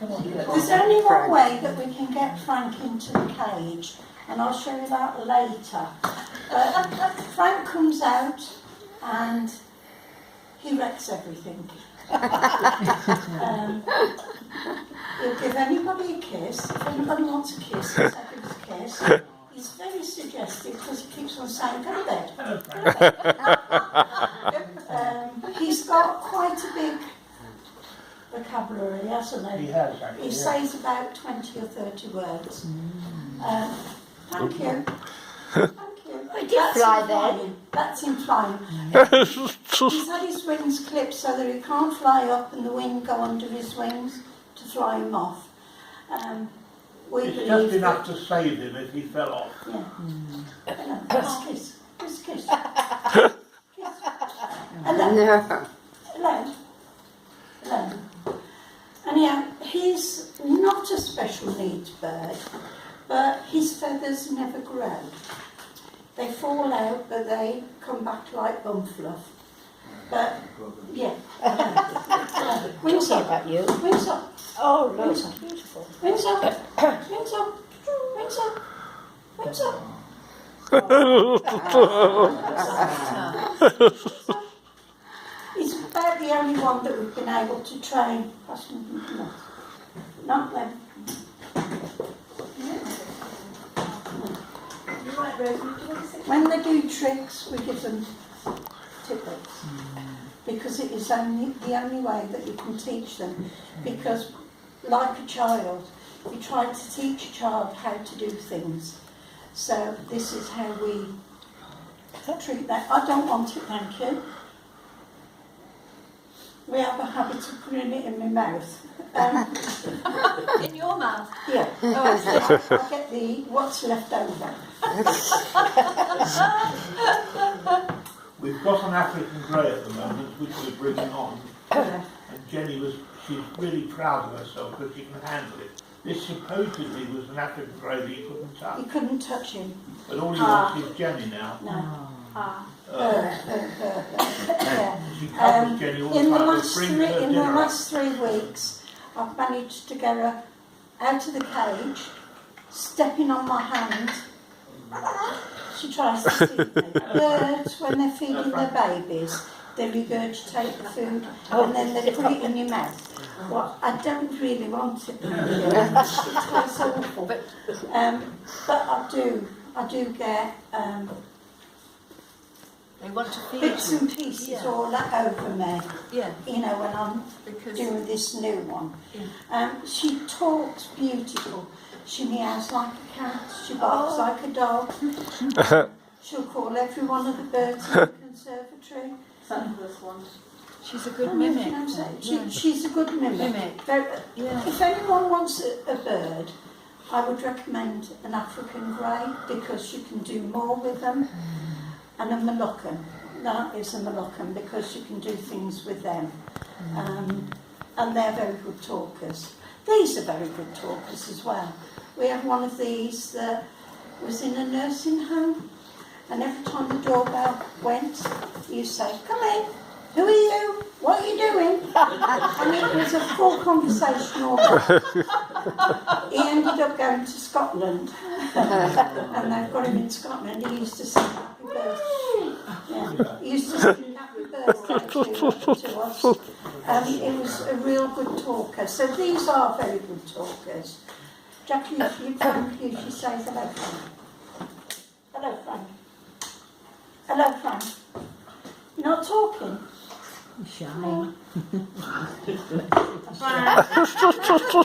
There's only one way that we can get Frank into the cage, and I'll show you that later. Frank comes out and he wrecks everything. He'll give anybody a kiss. If anybody wants a kiss, he'll take him a kiss. He's very suggestive because he keeps on saying, go to bed. He's got quite a big vocabulary, hasn't he? He has, actually. He says about 20 or 30 words. Thank you. Thank you. I did fly then. That's him flying. He's had his wings clipped so that he can't fly up and the wind go under his wings to fly him off. It's just enough to save him if he fell off. Yeah. Just kiss. Just kiss. Kiss. Hello. Hello. Hello. Anyhow, he's not a special needs bird, but his feathers never grow. They fall out, but they come back like bum fluff. But, yeah. Wings up. About you. Wings up. Oh, no, Wings it's up. beautiful. Wings up. Wings up. Wings up. Wings up. He's about the only one that we've been able to train. Not them. When they do tricks, we give them tidbits. Because it is the only way that you can teach them. Because, like a child, we try to teach a child how to do things. So this is how we treat that. I don't want it, thank you. We have a habit of putting it in my mouth. In your mouth? Yeah. I get what's left over. We've got an African grey at the moment, which we're bringing on. Yeah. And she's really proud of herself because she can handle it. This supposedly was an African grey that you couldn't touch. You couldn't touch him. But all you want is Jenny now. No. She covers Jenny all the In the time. last 3 weeks, I've managed to get her out of the cage, stepping on my hand. She tries to feed me. Birds, when they're feeding their babies, they regurgitate the food and then they put it in your mouth. Well, I don't really want it. It tastes awful. But I do get They want to feed bits you. and pieces all over me. Yeah. You know, when I'm doing this new one. She talks beautiful. She meows like a cat. She barks like a dog. She'll call every one of the birds in the conservatory. She's a good mimic. She's a good mimic. If anyone wants a bird, I would recommend an African grey because you can do more with them. And a Moroccan. That is a Moroccan because you can do things with them. And they're very good talkers. These are very good talkers as well. We have one of these that was in a nursing home, and every time the doorbell went, you say, "Come in, who are you? What are you doing?" And it was a full conversation all day. He ended up going to Scotland, and they've got him in Scotland. He used to sing happy birthday. Yeah. He used to sing happy birthday to us. It was a real good talker. So these are very good talkers. Jackie, Frank usually says hello, Frank. Hello, Frank. Hello, Frank. You're not talking? Shy.